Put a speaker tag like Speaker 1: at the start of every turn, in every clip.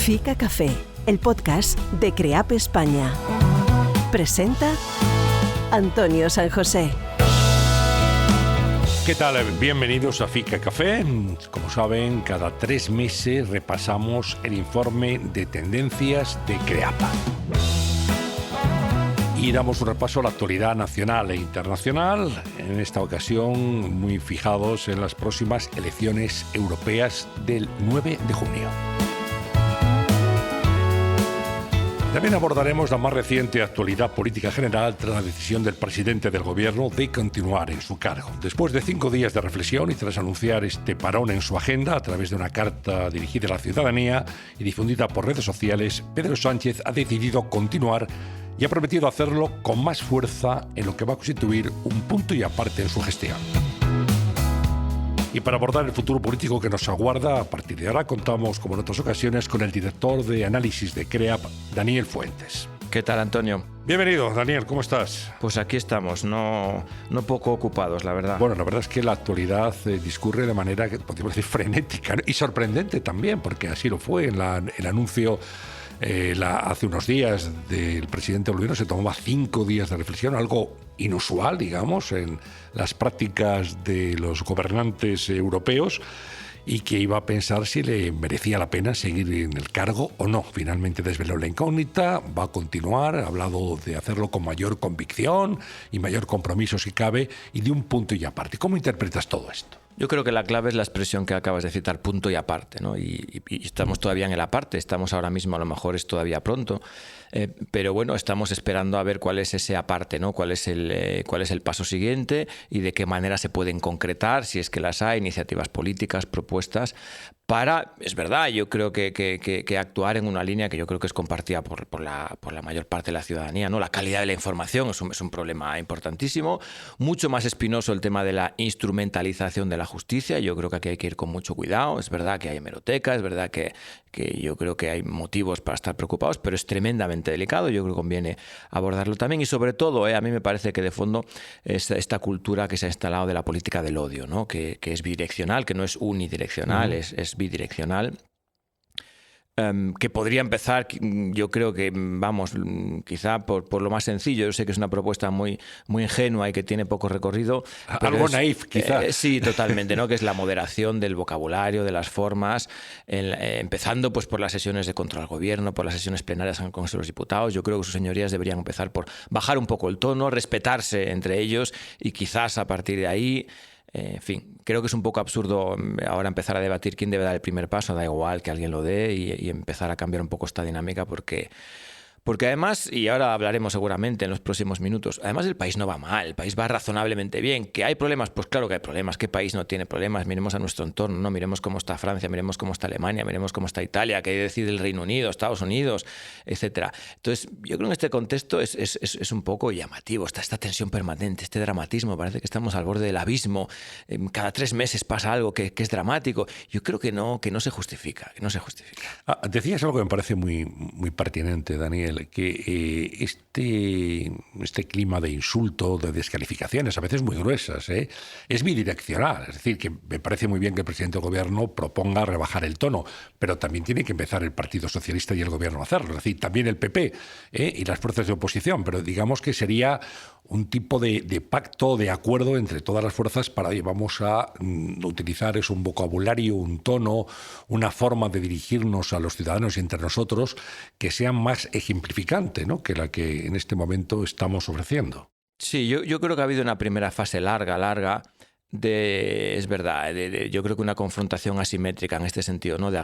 Speaker 1: Fica Café, el podcast de CREAP España. Presenta Antonio San José.
Speaker 2: ¿Qué tal? Bienvenidos a Fica Café. Como saben, cada 3 meses repasamos el informe de tendencias de CREAP. Y damos un repaso a la actualidad nacional e internacional, en esta ocasión muy fijados en las próximas elecciones europeas del 9 de junio. También abordaremos la más reciente actualidad política general tras la decisión del presidente del gobierno de continuar en su cargo. Después de 5 días de reflexión y tras anunciar este parón en su agenda a través de una carta dirigida a la ciudadanía y difundida por redes sociales, Pedro Sánchez ha decidido continuar y ha prometido hacerlo con más fuerza en lo que va a constituir un punto y aparte en su gestión. Y para abordar el futuro político que nos aguarda, a partir de ahora contamos, como en otras ocasiones, con el director de análisis de CREAP, Daniel Fuentes.
Speaker 3: ¿Qué tal, Antonio?
Speaker 2: Bienvenido, Daniel, ¿cómo estás?
Speaker 3: Pues aquí estamos, no poco ocupados, la verdad.
Speaker 2: Bueno, la verdad es que la actualidad discurre de manera, que podríamos decir, frenética, ¿no? Y sorprendente también, porque así lo fue en el anuncio hace unos días del presidente del gobierno. Se tomaba 5 días de reflexión, algo inusual, digamos, en las prácticas de los gobernantes europeos, y que iba a pensar si le merecía la pena seguir en el cargo o no. Finalmente desveló la incógnita, va a continuar, ha hablado de hacerlo con mayor convicción y mayor compromiso si cabe, y de un punto y aparte. ¿Cómo interpretas todo esto?
Speaker 3: Yo creo que la clave es la expresión que acabas de citar, punto y aparte, ¿no? Y estamos todavía en el aparte, estamos ahora mismo, a lo mejor es todavía pronto, pero bueno, estamos esperando a ver cuál es ese aparte, ¿no? Cuál es el paso siguiente y de qué manera se pueden concretar, si es que las hay, iniciativas políticas, propuestas, para, es verdad, yo creo que actuar en una línea que yo creo que es compartida por la mayor parte de la ciudadanía, ¿no? La calidad de la información es un problema importantísimo, mucho más espinoso el tema de la instrumentalización de la justicia. Yo creo que aquí hay que ir con mucho cuidado. Es verdad que hay hemeroteca, es verdad que yo creo que hay motivos para estar preocupados, pero es tremendamente delicado. Yo creo que conviene abordarlo también, y sobre todo, a mí me parece que de fondo es esta cultura que se ha instalado de la política del odio, ¿no? Que es bidireccional, que no es unidireccional, es bidireccional. Que podría empezar, yo creo que, vamos, quizá por lo más sencillo. Yo sé que es una propuesta muy ingenua y que tiene poco recorrido.
Speaker 2: Algo naif, quizá.
Speaker 3: Sí, totalmente, ¿no? Que es la moderación del vocabulario, de las formas, empezando pues por las sesiones de control al gobierno, por las sesiones plenarias en el Congreso de los Diputados. Yo creo que sus señorías deberían empezar por bajar un poco el tono, respetarse entre ellos, y quizás a partir de ahí... En fin, creo que es un poco absurdo ahora empezar a debatir quién debe dar el primer paso. Da igual que alguien lo dé, y empezar a cambiar un poco esta dinámica, porque además, y ahora hablaremos seguramente en los próximos minutos, además el país no va mal, el país va razonablemente bien. ¿Que hay problemas? Pues claro que hay problemas. ¿Qué país no tiene problemas? Miremos a nuestro entorno, ¿no? Miremos cómo está Francia, miremos cómo está Alemania, miremos cómo está Italia, qué decir el Reino Unido, Estados Unidos, etcétera. Entonces, yo creo que en este contexto es un poco llamativo, está esta tensión permanente, este dramatismo. Parece que estamos al borde del abismo. Cada 3 meses pasa algo que es dramático. Yo creo que no se justifica,
Speaker 2: Decías algo que me parece muy, muy pertinente, Daniel, que este clima de insulto, de descalificaciones, a veces muy gruesas, es bidireccional. Es decir, que me parece muy bien que el presidente del gobierno proponga rebajar el tono, pero también tiene que empezar el Partido Socialista y el gobierno a hacerlo. Es decir, también el PP y las fuerzas de oposición, pero digamos que sería un tipo de pacto, de acuerdo entre todas las fuerzas para, vamos a utilizar un vocabulario, un tono, una forma de dirigirnos a los ciudadanos y entre nosotros que sea más ejemplificante, ¿no? Que la que en este momento estamos ofreciendo.
Speaker 3: Sí, yo creo que ha habido una primera fase larga, es verdad, yo creo que una confrontación asimétrica en este sentido, ¿no? De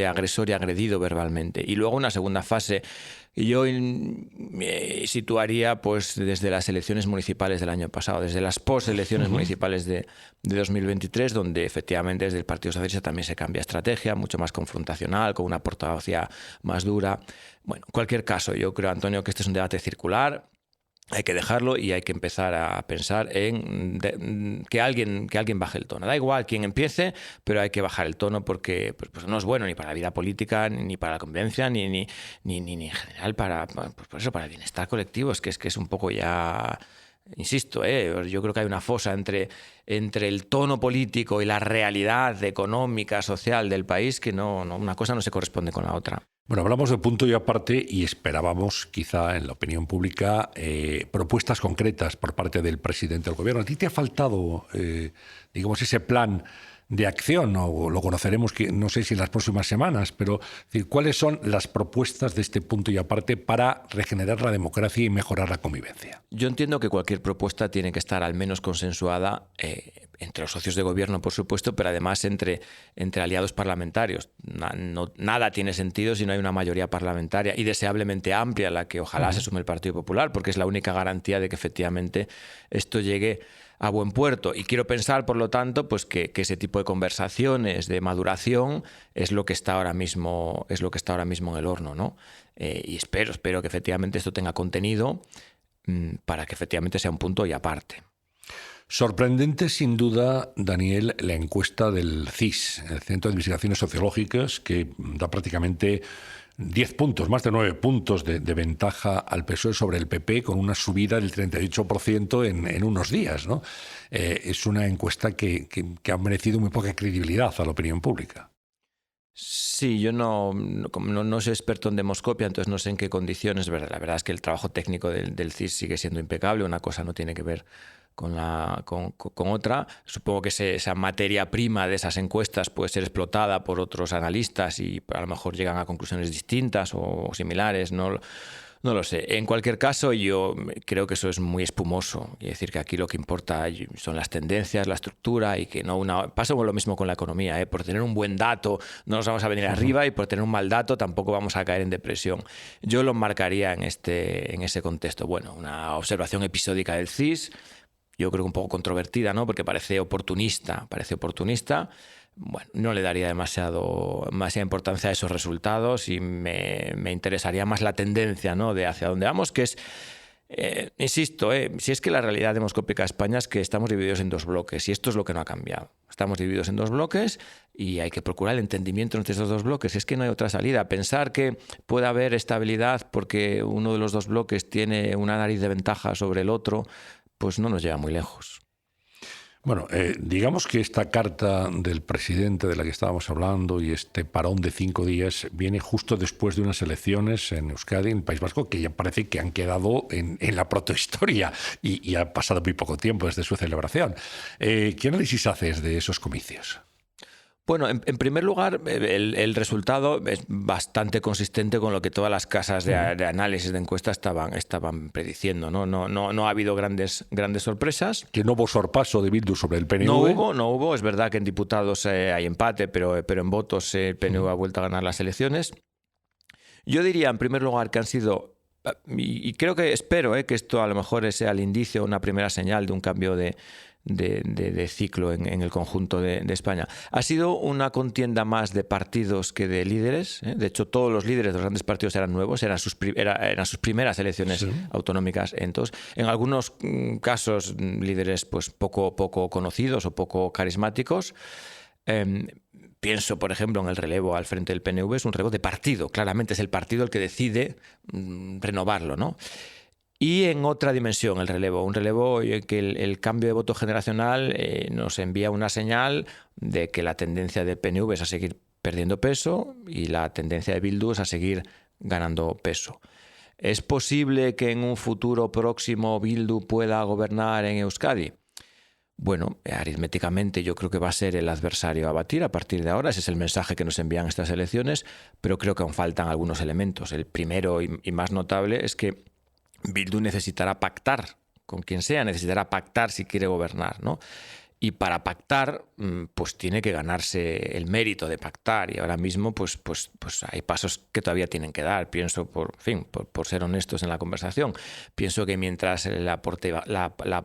Speaker 3: agresor y agredido verbalmente. Y luego una segunda fase, yo me situaría pues desde las elecciones municipales del año pasado, desde las postelecciones municipales de 2023, donde efectivamente desde el Partido Socialista también se cambia estrategia, mucho más confrontacional, con una portavocía más dura. Bueno, en cualquier caso, yo creo, Antonio, que este es un debate circular. Hay que dejarlo y hay que empezar a pensar en que alguien baje el tono. Da igual quién empiece, pero hay que bajar el tono, porque pues no es bueno ni para la vida política, ni para la convivencia, ni en general para el bienestar colectivo. Es que es un poco ya Insisto, yo creo que hay una fosa entre el tono político y la realidad económica, social del país, que una cosa no se corresponde con la otra.
Speaker 2: Bueno, hablamos de punto y aparte y esperábamos, quizá en la opinión pública, propuestas concretas por parte del presidente del gobierno. ¿A ti te ha faltado, digamos, ese plan de acción? O lo conoceremos, no sé si en las próximas semanas, pero es decir, ¿cuáles son las propuestas de este punto y aparte para regenerar la democracia y mejorar la convivencia?
Speaker 3: Yo entiendo que cualquier propuesta tiene que estar al menos consensuada entre los socios de gobierno, por supuesto, pero además entre aliados parlamentarios. Nada tiene sentido si no hay una mayoría parlamentaria y deseablemente amplia, la que ojalá se sume el Partido Popular, porque es la única garantía de que efectivamente esto llegue a buen puerto. Y quiero pensar, por lo tanto, pues que ese tipo de conversaciones, de maduración, es lo que está ahora mismo en el horno, ¿no? Y espero que efectivamente esto tenga contenido para que efectivamente sea un punto y aparte.
Speaker 2: Sorprendente, sin duda, Daniel, la encuesta del CIS, el Centro de Investigaciones Sociológicas, que da prácticamente 10 puntos, más de 9 puntos de ventaja al PSOE sobre el PP, con una subida del 38% en unos días, ¿no? Es una encuesta que ha merecido muy poca credibilidad a la opinión pública.
Speaker 3: Sí, yo no soy experto en demoscopia, entonces no sé en qué condiciones. La verdad es que el trabajo técnico del CIS sigue siendo impecable, una cosa no tiene que ver con otra. Supongo que esa materia prima de esas encuestas puede ser explotada por otros analistas y a lo mejor llegan a conclusiones distintas o similares, no lo sé. En cualquier caso, yo creo que eso es muy espumoso. Es decir, que aquí lo que importa son las tendencias, la estructura y que pasa lo mismo con la economía. Por tener un buen dato no nos vamos a venir arriba y por tener un mal dato tampoco vamos a caer en depresión. Yo lo marcaría en ese contexto. Bueno, una observación episódica del CIS, yo creo que un poco controvertida, ¿no? Porque parece oportunista. Bueno, no le daría demasiada importancia a esos resultados y me interesaría más la tendencia, ¿no? De hacia dónde vamos, que es, insisto, si es que la realidad demoscópica de España es que estamos divididos en dos bloques y esto es lo que no ha cambiado. Estamos divididos en dos bloques y hay que procurar el entendimiento entre esos dos bloques. Es que no hay otra salida. Pensar que puede haber estabilidad porque uno de los dos bloques tiene una nariz de ventaja sobre el otro, pues no nos lleva muy lejos.
Speaker 2: Bueno, digamos que esta carta del presidente de la que estábamos hablando y este parón de 5 días viene justo después de unas elecciones en Euskadi, en el País Vasco, que ya parece que han quedado en la protohistoria y ha pasado muy poco tiempo desde su celebración. ¿Qué análisis haces de esos comicios?
Speaker 3: Bueno, en primer lugar, el resultado es bastante consistente con lo que todas las casas de análisis de encuesta estaban prediciendo, ¿no? No ha habido grandes sorpresas.
Speaker 2: Que no hubo sorpaso de Bildu sobre el PNV.
Speaker 3: No hubo. Es verdad que en diputados hay empate, pero en votos el PNV ha vuelto a ganar las elecciones. Yo diría, en primer lugar, que han sido, y espero que esto a lo mejor sea el indicio, una primera señal de un cambio de ciclo en el conjunto de España. Ha sido una contienda más de partidos que de líderes. De hecho, todos los líderes de los grandes partidos eran nuevos, eran sus primeras elecciones autonómicas. Entonces, en algunos casos, líderes pues poco conocidos o poco carismáticos. Pienso, por ejemplo, en el relevo al frente del PNV. Es un relevo de partido. Claramente es el partido el que decide renovarlo, ¿no? Y en otra dimensión, un relevo en que el cambio de voto generacional nos envía una señal de que la tendencia del PNV es a seguir perdiendo peso y la tendencia de Bildu es a seguir ganando peso. ¿Es posible que en un futuro próximo Bildu pueda gobernar en Euskadi? Bueno, aritméticamente yo creo que va a ser el adversario a batir a partir de ahora. Ese es el mensaje que nos envían estas elecciones, pero creo que aún faltan algunos elementos. El primero y más notable es que Bildu necesitará pactar con quien sea, necesitará pactar si quiere gobernar, ¿no? Y para pactar, pues tiene que ganarse el mérito de pactar. Y ahora mismo, pues hay pasos que todavía tienen que dar. Pienso, por ser honestos en la conversación, pienso que mientras la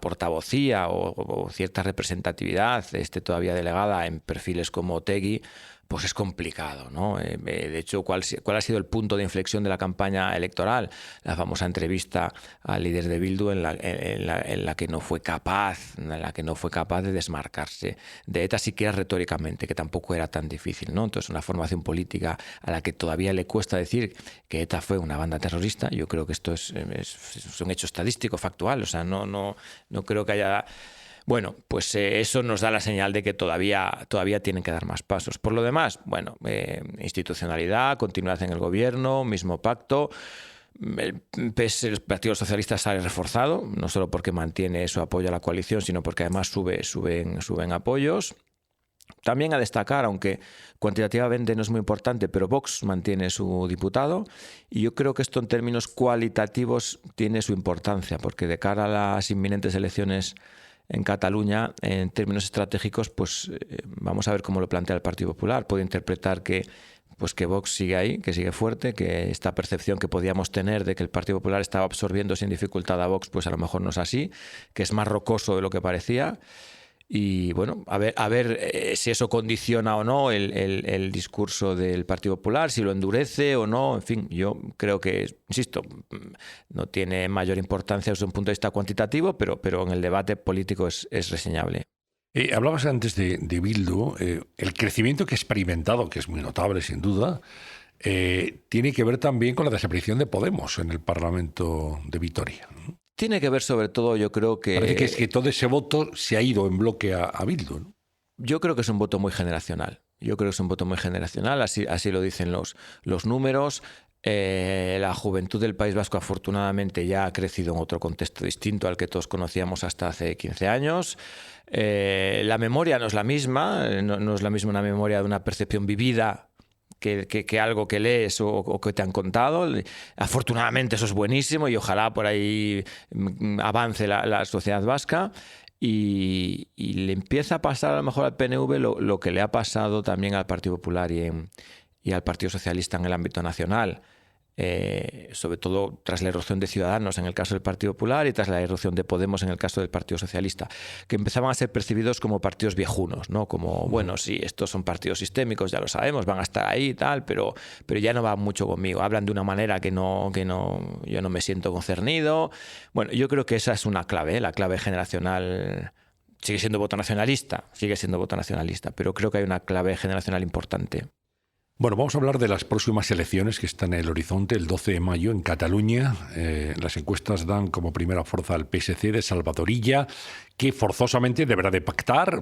Speaker 3: portavocía o cierta representatividad esté todavía delegada en perfiles como Otegi, pues es complicado, ¿no? De hecho, ¿cuál ha sido el punto de inflexión de la campaña electoral? La famosa entrevista al líder de Bildu en la que no fue capaz de desmarcarse de ETA, siquiera retóricamente, que tampoco era tan difícil, ¿no? Entonces, una formación política a la que todavía le cuesta decir que ETA fue una banda terrorista, yo creo que esto es un hecho estadístico, factual, o sea, no creo que haya... Bueno, pues eso nos da la señal de que todavía tienen que dar más pasos. Por lo demás, bueno, institucionalidad, continuidad en el gobierno, mismo pacto. El Partido Socialista sale reforzado, no solo porque mantiene su apoyo a la coalición, sino porque además suben apoyos. También a destacar, aunque cuantitativamente no es muy importante, pero Vox mantiene su diputado, y yo creo que esto en términos cualitativos tiene su importancia, porque de cara a las inminentes elecciones en Cataluña, en términos estratégicos, pues vamos a ver cómo lo plantea el Partido Popular. Puede interpretar que Vox sigue ahí, que sigue fuerte, que esta percepción que podíamos tener de que el Partido Popular estaba absorbiendo sin dificultad a Vox, pues a lo mejor no es así, que es más rocoso de lo que parecía. Y bueno, a ver si eso condiciona o no el discurso del Partido Popular, si lo endurece o no. En fin, yo creo que, insisto, no tiene mayor importancia desde un punto de vista cuantitativo, pero en el debate político es reseñable.
Speaker 2: Hablabas antes de Bildu. El crecimiento que ha experimentado, que es muy notable sin duda, tiene que ver también con la desaparición de Podemos en el Parlamento de Vitoria, ¿no?
Speaker 3: Tiene que ver sobre todo, yo creo que...
Speaker 2: Parece que es que todo ese voto se ha ido en bloque a Bildu, ¿no?
Speaker 3: Yo creo que es un voto muy generacional. Así lo dicen los números. La juventud del País Vasco afortunadamente ya ha crecido en otro contexto distinto al que todos conocíamos hasta hace 15 años. La memoria no es la misma, no es la misma una memoria de una percepción vivida que algo que lees o que te han contado. Afortunadamente eso es buenísimo y ojalá por ahí avance la sociedad vasca. Y le empieza a pasar a lo mejor al PNV lo que le ha pasado también al Partido Popular y al Partido Socialista en el ámbito nacional. Sobre todo tras la irrupción de Ciudadanos en el caso del Partido Popular y tras la irrupción de Podemos en el caso del Partido Socialista, que empezaban a ser percibidos como partidos viejunos, ¿no? Como, bueno, sí, estos son partidos sistémicos, ya lo sabemos, van a estar ahí y tal, pero ya no va mucho conmigo. Hablan de una manera que yo no me siento concernido. Bueno, yo creo que esa es una clave, la clave generacional. Sigue siendo voto nacionalista, pero creo que hay una clave generacional importante.
Speaker 2: Bueno, vamos a hablar de las próximas elecciones que están en el horizonte, el 12 de mayo en Cataluña. Las encuestas dan como primera fuerza al PSC de Salvador Illa, que forzosamente deberá de pactar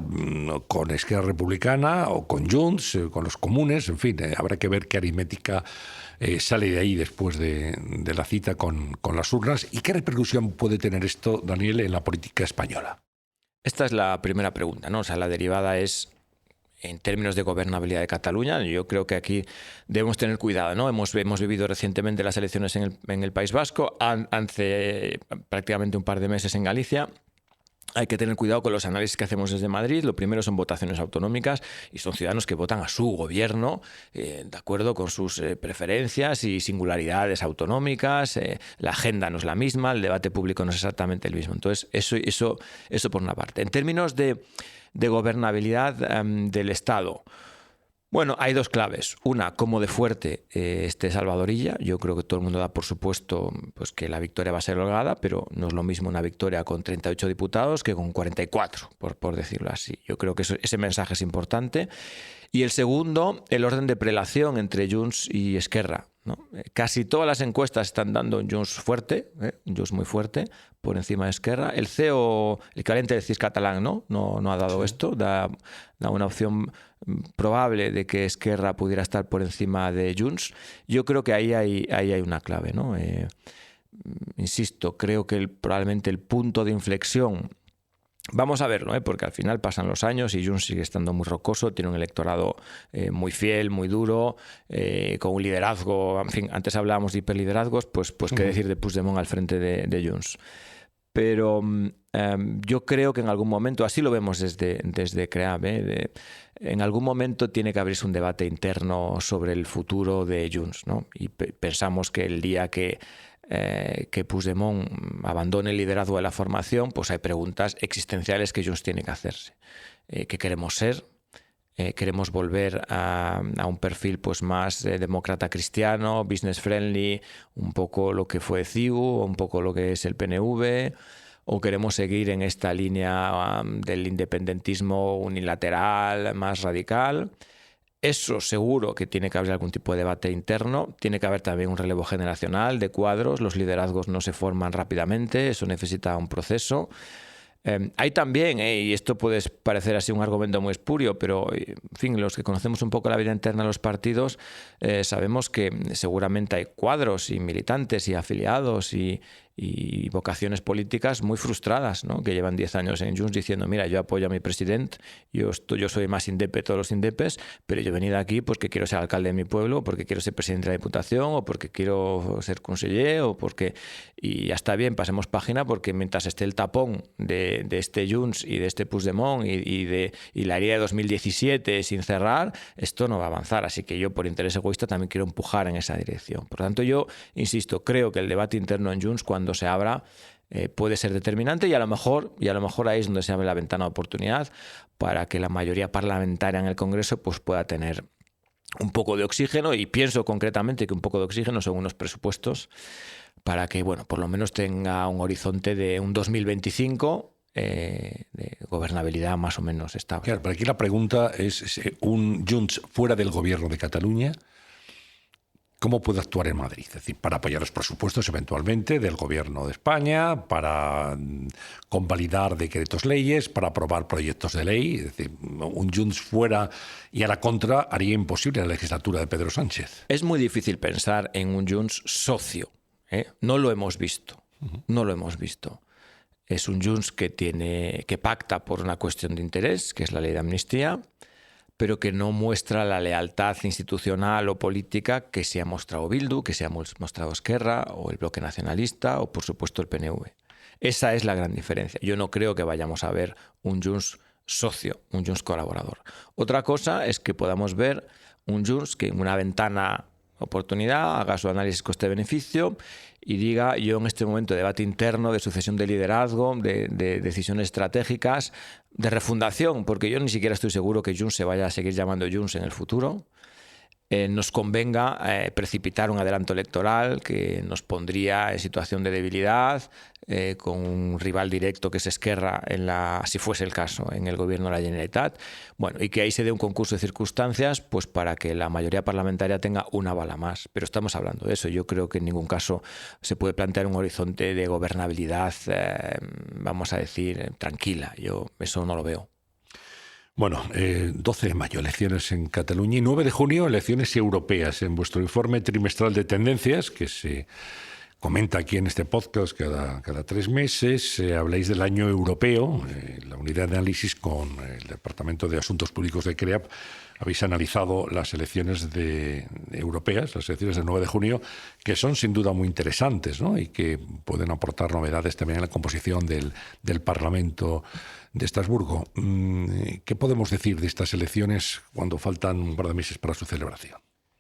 Speaker 2: con Esquerra Republicana o con Junts, con los comunes. En fin, habrá que ver qué aritmética sale de ahí después de la cita con las urnas. ¿Y qué repercusión puede tener esto, Daniel, en la política española?
Speaker 3: Esta es la primera pregunta, ¿no? O sea, la derivada es... En términos de gobernabilidad de Cataluña, yo creo que aquí debemos tener cuidado, ¿no? Hemos vivido recientemente las elecciones en el País Vasco, hace prácticamente un par de meses en Galicia. Hay que tener cuidado con los análisis que hacemos desde Madrid. Lo primero son votaciones autonómicas y son ciudadanos que votan a su gobierno de acuerdo con sus preferencias y singularidades autonómicas. La agenda no es la misma, el debate público no es exactamente el mismo. Entonces, eso por una parte. En términos de gobernabilidad del Estado, bueno, hay dos claves. Una, cómo de fuerte esté Salvador Illa. Yo creo que todo el mundo da por supuesto pues, que la victoria va a ser holgada, pero no es lo mismo una victoria con 38 diputados que con 44, por decirlo así. Yo creo que ese mensaje es importante. Y el segundo, el orden de prelación entre Junts y Esquerra, ¿no? Casi todas las encuestas están dando un Junts fuerte, un Junts muy fuerte, por encima de Esquerra. El CEO, el equivalente del CIS catalán, no ha dado esto, da una opción probable de que Esquerra pudiera estar por encima de Junts. Yo creo que ahí hay una clave, ¿no? Insisto, creo que probablemente el punto de inflexión, vamos a verlo, porque al final pasan los años y Junts sigue estando muy rocoso, tiene un electorado muy fiel, muy duro, con un liderazgo, en fin, antes hablábamos de hiperliderazgos, pues qué decir de Puigdemont al frente de Junts. Pero yo creo que en algún momento, así lo vemos desde CREAP, en algún momento tiene que abrirse un debate interno sobre el futuro de Junts, ¿no? Y pensamos que el día que Puigdemont abandone el liderazgo de la formación, pues hay preguntas existenciales que Junts tiene que hacerse. ¿Qué queremos ser? queremos volver a un perfil pues más demócrata cristiano, business friendly, un poco lo que fue CIU, un poco lo que es el PNV, o queremos seguir en esta línea del independentismo unilateral, más radical. Eso seguro que tiene que haber algún tipo de debate interno, tiene que haber también un relevo generacional de cuadros, los liderazgos no se forman rápidamente, eso necesita un proceso. Hay también, y esto puede parecer así un argumento muy espurio, pero en fin, los que conocemos un poco la vida interna de los partidos sabemos que seguramente hay cuadros y militantes y afiliados y vocaciones políticas muy frustradas, ¿no? Que llevan 10 años en Junts diciendo, mira, yo apoyo a mi presidente, yo soy más indepe de todos los indepes, pero yo he venido aquí porque quiero ser alcalde de mi pueblo, porque quiero ser presidente de la Diputación, o porque quiero ser conseller, o porque... Y ya está bien, pasemos página, porque mientras esté el tapón de este Junts y de este Puigdemont y la herida de 2017 sin cerrar, esto no va a avanzar. Así que yo, por interés egoísta, también quiero empujar en esa dirección. Por lo tanto, yo insisto, creo que el debate interno en Junts, cuando se abra, puede ser determinante y a lo mejor ahí es donde se abre la ventana de oportunidad para que la mayoría parlamentaria en el Congreso pues pueda tener un poco de oxígeno, y pienso concretamente que un poco de oxígeno son unos presupuestos para que, bueno, por lo menos tenga un horizonte de un 2025 de gobernabilidad más o menos estable.
Speaker 2: Claro, pero aquí la pregunta es, un Junts fuera del gobierno de Cataluña, ¿cómo puede actuar en Madrid? Es decir, para apoyar los presupuestos eventualmente del Gobierno de España, para convalidar decretos leyes, para aprobar proyectos de ley. Es decir, un Junts fuera y a la contra haría imposible la legislatura de Pedro Sánchez.
Speaker 3: Es muy difícil pensar en un Junts socio, ¿eh? No lo hemos visto. No lo hemos visto. Es un Junts que pacta por una cuestión de interés, que es la ley de amnistía, pero que no muestra la lealtad institucional o política que se ha mostrado Bildu, que se ha mostrado Esquerra, o el Bloque Nacionalista, o por supuesto el PNV. Esa es la gran diferencia. Yo no creo que vayamos a ver un Junts socio, un Junts colaborador. Otra cosa es que podamos ver un Junts que en una ventana oportunidad haga su análisis coste-beneficio y diga, yo en este momento de debate interno, de sucesión de liderazgo, de decisiones estratégicas, de refundación, porque yo ni siquiera estoy seguro que Junts se vaya a seguir llamando Junts en el futuro, nos convenga precipitar un adelanto electoral que nos pondría en situación de debilidad, con un rival directo que es Esquerra, si fuese el caso, en el gobierno de la Generalitat. Bueno, y que ahí se dé un concurso de circunstancias pues para que la mayoría parlamentaria tenga una bala más. Pero estamos hablando de eso. Yo creo que en ningún caso se puede plantear un horizonte de gobernabilidad, vamos a decir, tranquila. Yo eso no lo veo.
Speaker 2: Bueno, 12 de mayo, elecciones en Cataluña, y 9 de junio, elecciones europeas. En vuestro informe trimestral de tendencias, que se comenta aquí en este podcast cada 3 meses, habláis del año europeo. La unidad de análisis con el Departamento de Asuntos Públicos de CREAP habéis analizado las elecciones europeas, las elecciones del 9 de junio, que son sin duda muy interesantes, ¿no? Y que pueden aportar novedades también en la composición del Parlamento de Estrasburgo. ¿Qué podemos decir de estas elecciones cuando faltan un par de meses para su celebración?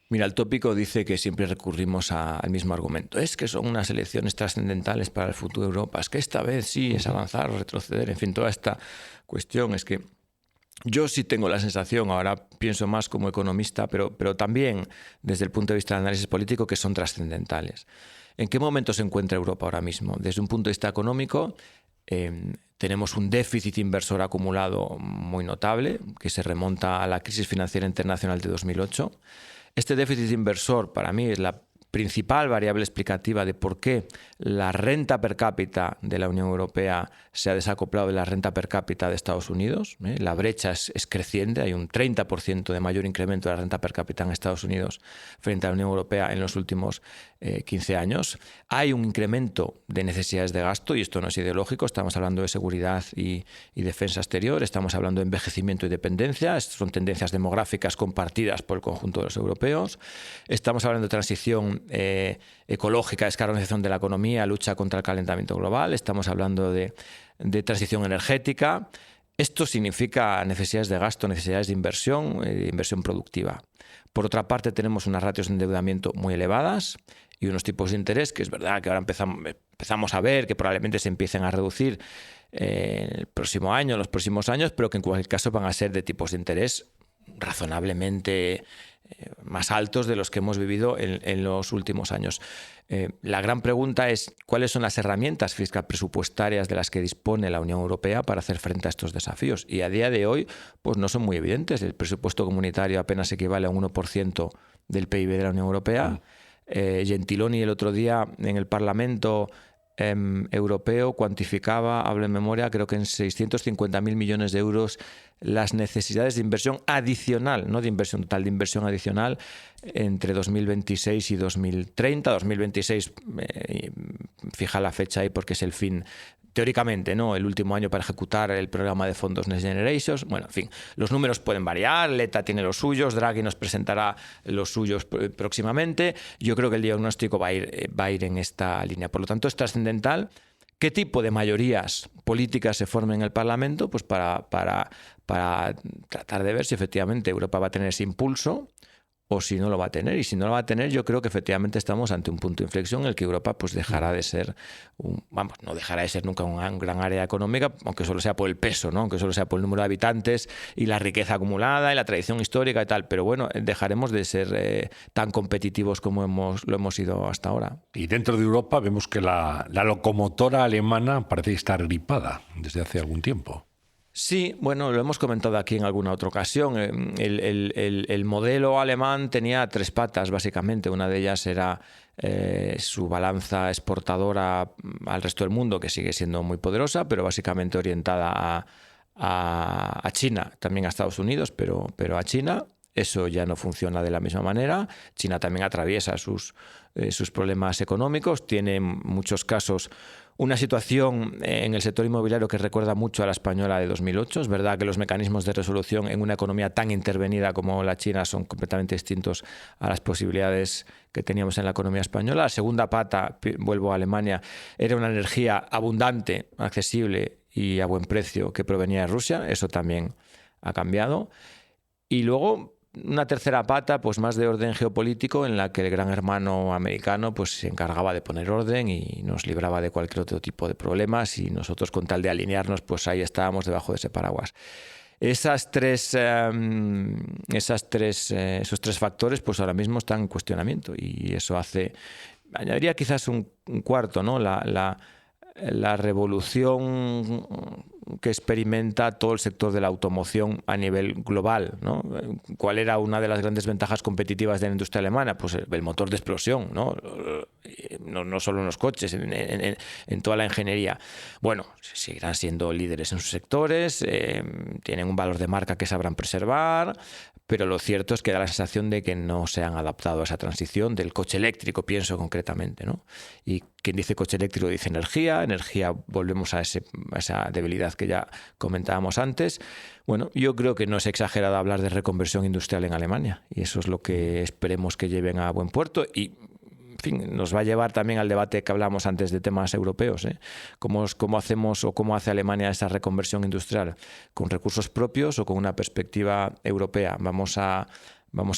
Speaker 3: Mira, el tópico dice que siempre recurrimos al mismo argumento. Es que son unas elecciones trascendentales para el futuro de Europa. Es que esta vez sí es avanzar o retroceder. En fin, toda esta cuestión es que yo sí tengo la sensación, ahora pienso más como economista, pero también desde el punto de vista del análisis político, que son trascendentales. ¿En qué momento se encuentra Europa ahora mismo? Desde un punto de vista económico, tenemos un déficit inversor acumulado muy notable, que se remonta a la crisis financiera internacional de 2008. Este déficit inversor, para mí, es la principal variable explicativa de por qué la renta per cápita de la Unión Europea se ha desacoplado de la renta per cápita de Estados Unidos. La brecha es creciente, hay un 30% de mayor incremento de la renta per cápita en Estados Unidos frente a la Unión Europea en los últimos 15 años. Hay un incremento de necesidades de gasto, y esto no es ideológico, estamos hablando de seguridad y defensa exterior, estamos hablando de envejecimiento y dependencia, son tendencias demográficas compartidas por el conjunto de los europeos, estamos hablando de transición ecológica, descarbonización de la economía, lucha contra el calentamiento global, estamos hablando de transición energética. Esto significa necesidades de gasto, necesidades de inversión productiva. Por otra parte, tenemos unas ratios de endeudamiento muy elevadas y unos tipos de interés que es verdad que ahora empezamos a ver que probablemente se empiecen a reducir el próximo año, en los próximos años, pero que en cualquier caso van a ser de tipos de interés razonablemente más altos de los que hemos vivido en los últimos años. La gran pregunta es cuáles son las herramientas fiscal presupuestarias de las que dispone la Unión Europea para hacer frente a estos desafíos. Y a día de hoy pues no son muy evidentes. El presupuesto comunitario apenas equivale a un 1% del PIB de la Unión Europea. Gentiloni el otro día en el Parlamento europeo cuantificaba, hablo en memoria, creo que en 650.000 millones de euros las necesidades de inversión adicional, no de inversión total, de inversión adicional entre 2026 y 2030. 2026 fija la fecha ahí porque es el fin, teóricamente, ¿no?, el último año para ejecutar el programa de fondos Next Generation. Bueno, en fin, los números pueden variar, Letta tiene los suyos, Draghi nos presentará los suyos próximamente. Yo creo que el diagnóstico va a ir en esta línea. Por lo tanto, es trascendental qué tipo de mayorías políticas se formen en el Parlamento, pues para tratar de ver si efectivamente Europa va a tener ese impulso o si no lo va a tener. Y si no lo va a tener, yo creo que efectivamente estamos ante un punto de inflexión en el que Europa pues dejará de ser, no dejará de ser nunca una gran área económica, aunque solo sea por el peso, ¿no?, aunque solo sea por el número de habitantes y la riqueza acumulada y la tradición histórica y tal. Pero bueno, dejaremos de ser tan competitivos como lo hemos sido hasta ahora. Y
Speaker 2: dentro de Europa vemos que la locomotora alemana parece estar gripada desde hace algún tiempo.
Speaker 3: Sí, bueno, lo hemos comentado aquí en alguna otra ocasión. El modelo alemán tenía 3 patas, básicamente. Una de ellas era su balanza exportadora al resto del mundo, que sigue siendo muy poderosa, pero básicamente orientada a China, también a Estados Unidos, pero a China. Eso ya no funciona de la misma manera. China también atraviesa sus problemas económicos. Tiene en muchos casos una situación en el sector inmobiliario que recuerda mucho a la española de 2008. Es verdad que los mecanismos de resolución en una economía tan intervenida como la China son completamente distintos a las posibilidades que teníamos en la economía española. La segunda pata, vuelvo a Alemania, era una energía abundante, accesible y a buen precio que provenía de Rusia. Eso también ha cambiado. Y luego una tercera pata, pues más de orden geopolítico, en la que el gran hermano americano pues se encargaba de poner orden y nos libraba de cualquier otro tipo de problemas, y nosotros, con tal de alinearnos, pues ahí estábamos debajo de ese paraguas. Esos tres factores pues ahora mismo están en cuestionamiento, y eso añadiría quizás un cuarto, ¿no? La revolución que experimenta todo el sector de la automoción a nivel global, ¿no? ¿Cuál era una de las grandes ventajas competitivas de la industria alemana? Pues el motor de explosión, ¿no? No solo en los coches, en toda la ingeniería. Bueno, seguirán siendo líderes en sus sectores, tienen un valor de marca que sabrán preservar, pero lo cierto es que da la sensación de que no se han adaptado a esa transición del coche eléctrico, pienso concretamente, ¿no? Y quien dice coche eléctrico dice energía, volvemos a esa debilidad que ya comentábamos antes. Bueno, yo creo que no es exagerado hablar de reconversión industrial en Alemania, y eso es lo que esperemos que lleven a buen puerto, y en fin, nos va a llevar también al debate que hablamos antes de temas europeos, ¿eh? ¿Cómo hacemos o cómo hace Alemania esa reconversión industrial? ¿Con recursos propios o con una perspectiva europea? ¿Vamos a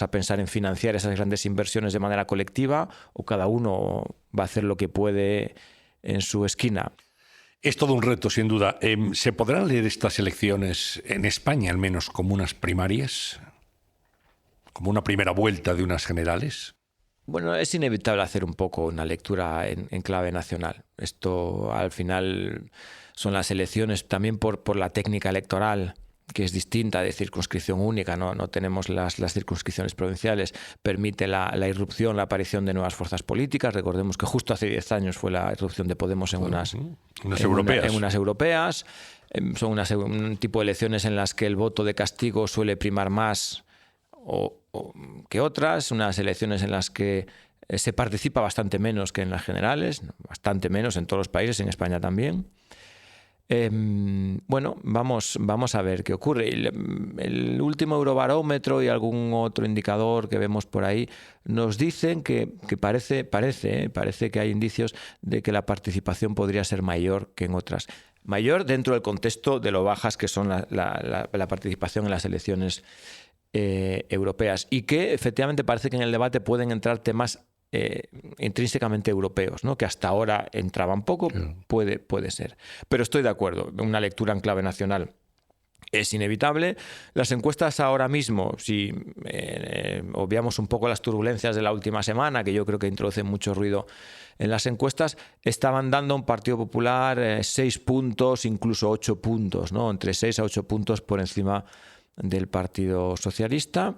Speaker 3: pensar en financiar esas grandes inversiones de manera colectiva, o cada uno va a hacer lo que puede en su esquina?
Speaker 2: Es todo un reto, sin duda. ¿Se podrán leer estas elecciones, en España al menos, como unas primarias? ¿Como una primera vuelta de unas generales?
Speaker 3: Bueno, es inevitable hacer un poco una lectura en clave nacional. Esto, al final, son las elecciones también por la técnica electoral, que es distinta, de circunscripción única, no tenemos las circunscripciones provinciales. Permite la irrupción, la aparición de nuevas fuerzas políticas. Recordemos que justo hace 10 años fue la irrupción de Podemos en unas europeas. Son un tipo de elecciones en las que el voto de castigo suele primar más que otras, unas elecciones en las que se participa bastante menos que en las generales, bastante menos en todos los países, en España también. Bueno, vamos a ver qué ocurre. El último Eurobarómetro y algún otro indicador que vemos por ahí nos dicen que parece que hay indicios de que la participación podría ser mayor que en otras. Mayor dentro del contexto de lo bajas que son la participación en las elecciones europeas, y que efectivamente parece que en el debate pueden entrar temas intrínsecamente europeos, ¿no? Que hasta ahora entraban poco. Puede ser. Pero estoy de acuerdo, una lectura en clave nacional es inevitable. Las encuestas ahora mismo, si obviamos un poco las turbulencias de la última semana, que yo creo que introducen mucho ruido en las encuestas, estaban dando a un Partido Popular 6 puntos, incluso 8 puntos, ¿no? Entre 6 a 8 puntos por encima del Partido Socialista.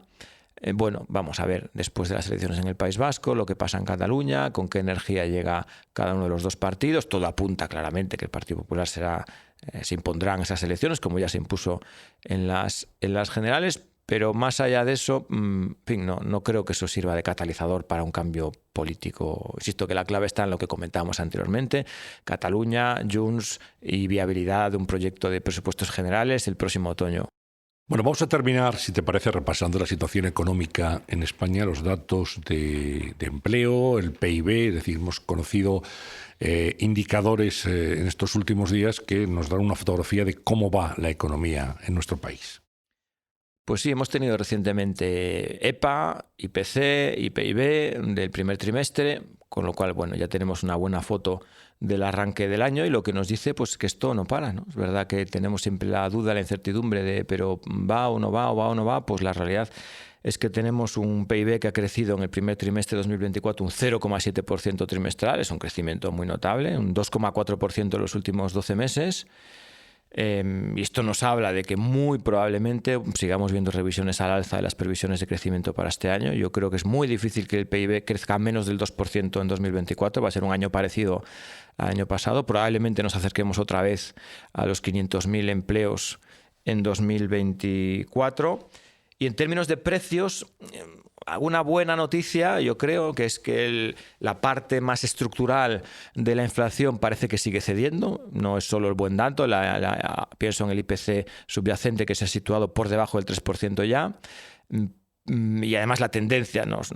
Speaker 3: Bueno, vamos a ver después de las elecciones en el País Vasco lo que pasa en Cataluña, con qué energía llega cada uno de los dos partidos. Todo apunta claramente que el Partido Popular se impondrá en esas elecciones, como ya se impuso en las generales, pero más allá de eso, en fin, no creo que eso sirva de catalizador para un cambio político. Insisto que la clave está en lo que comentábamos anteriormente: Cataluña, Junts y viabilidad de un proyecto de presupuestos generales el próximo otoño.
Speaker 2: Bueno, vamos a terminar, si te parece, repasando la situación económica en España, los datos de empleo, el PIB, es decir, hemos conocido indicadores en estos últimos días que nos dan una fotografía de cómo va la economía en nuestro país.
Speaker 3: Pues sí, hemos tenido recientemente EPA, IPC y PIB del primer trimestre, con lo cual, bueno, ya tenemos una buena foto del arranque del año, y lo que nos dice pues que esto no para, ¿no? Es verdad que tenemos siempre la duda, la incertidumbre de pero va o no va, o va o no va. Pues la realidad es que tenemos un PIB que ha crecido en el primer trimestre de 2024 un 0,7% trimestral, es un crecimiento muy notable, un 2,4% en los últimos 12 meses. Y esto nos habla de que muy probablemente sigamos viendo revisiones al alza de las previsiones de crecimiento para este año. Yo creo que es muy difícil que el PIB crezca menos del 2% en 2024. Va a ser un año parecido al año pasado. Probablemente nos acerquemos otra vez a los 500.000 empleos en 2024. Y en términos de precios, una buena noticia, yo creo, que es que la parte más estructural de la inflación parece que sigue cediendo. No es solo el buen dato, pienso en el IPC subyacente, que se ha situado por debajo del 3% ya. Y además la tendencia nos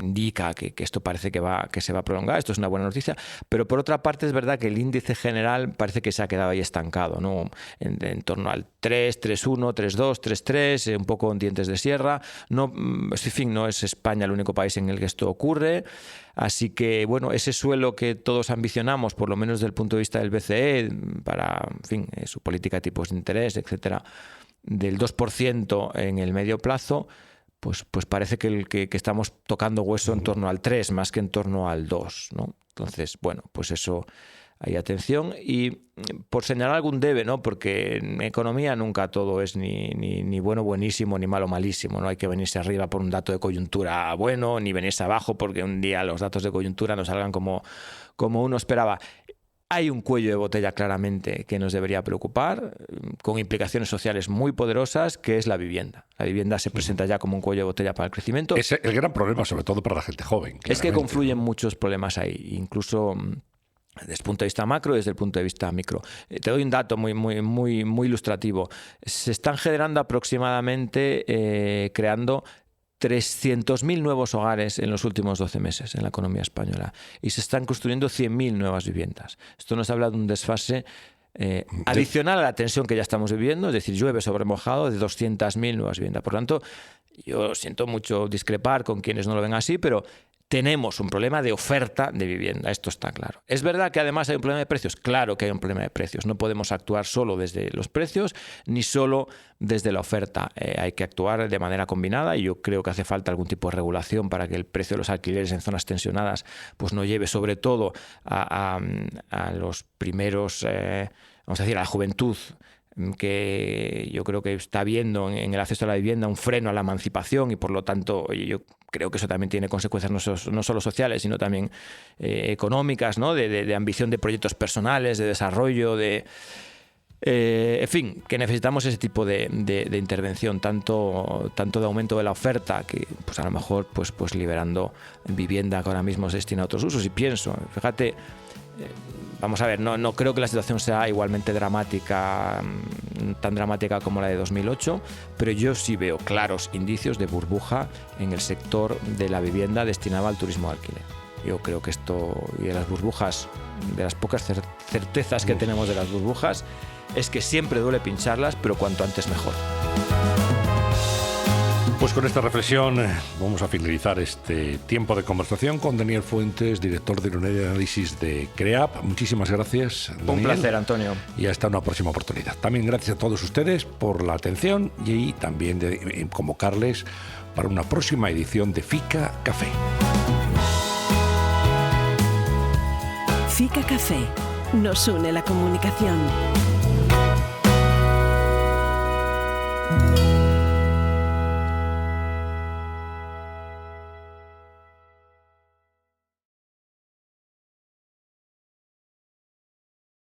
Speaker 3: indica que esto parece que se va a prolongar. Esto es una buena noticia. Pero por otra parte es verdad que el índice general parece que se ha quedado ahí estancado, ¿no? En torno al 3, 3,1, 3,2, 3,3, un poco en dientes de sierra. En fin, no es España el único país en el que esto ocurre. Así que, bueno, ese suelo que todos ambicionamos, por lo menos desde el punto de vista del BCE, para, en fin, su política de tipos de interés, etcétera, del 2% en el medio plazo, pues parece que estamos tocando hueso en torno al 3 más que en torno al 2, ¿no? Entonces, bueno, pues eso, hay atención. Y por señalar algún debe, ¿no? Porque en economía nunca todo es ni bueno buenísimo ni malo malísimo, no hay que venirse arriba por un dato de coyuntura bueno, ni venirse abajo porque un día los datos de coyuntura no salgan como uno esperaba. Hay un cuello de botella claramente que nos debería preocupar, con implicaciones sociales muy poderosas, que es la vivienda. La vivienda se presenta ya como un cuello de botella para el crecimiento.
Speaker 2: Es el gran problema, sobre todo para la gente joven.
Speaker 3: Es que confluyen muchos problemas ahí, incluso desde el punto de vista macro y desde el punto de vista micro. Te doy un dato muy ilustrativo. Se están generando aproximadamente, creando 300.000 nuevos hogares en los últimos 12 meses en la economía española, y se están construyendo 100.000 nuevas viviendas. Esto nos habla de un desfase adicional a la tensión que ya estamos viviendo, es decir, llueve sobre mojado, de 200.000 nuevas viviendas. Por lo tanto, yo siento mucho discrepar con quienes no lo ven así, pero tenemos un problema de oferta de vivienda, esto está claro. ¿Es verdad que además hay un problema de precios? Claro que hay un problema de precios. No podemos actuar solo desde los precios ni solo desde la oferta. Hay que actuar de manera combinada, y yo creo que hace falta algún tipo de regulación para que el precio de los alquileres en zonas tensionadas pues no lleve sobre todo a los primeros, vamos a decir, a la juventud, que yo creo que está viendo en el acceso a la vivienda un freno a la emancipación, y por lo tanto yo creo que eso también tiene consecuencias no solo sociales, sino también económicas, ¿no? De ambición de proyectos personales, de desarrollo, en fin, que necesitamos ese tipo de intervención, tanto de aumento de la oferta, que pues a lo mejor pues liberando vivienda que ahora mismo se destina a otros usos. Y pienso, fíjate, vamos a ver, no creo que la situación sea igualmente dramática, tan dramática como la de 2008, pero yo sí veo claros indicios de burbuja en el sector de la vivienda destinada al turismo de alquiler. Yo creo que esto, y de las burbujas, de las pocas certezas que tenemos de las burbujas, es que siempre duele pincharlas, pero cuanto antes mejor.
Speaker 2: Pues con esta reflexión vamos a finalizar este tiempo de conversación con Daniel Fuentes, director de unidad de análisis de CREAP. Muchísimas gracias, Daniel.
Speaker 3: Un placer, Antonio.
Speaker 2: Y hasta una próxima oportunidad. También gracias a todos ustedes por la atención y también de convocarles para una próxima edición de FICA Café.
Speaker 1: FICA Café. Nos une la comunicación.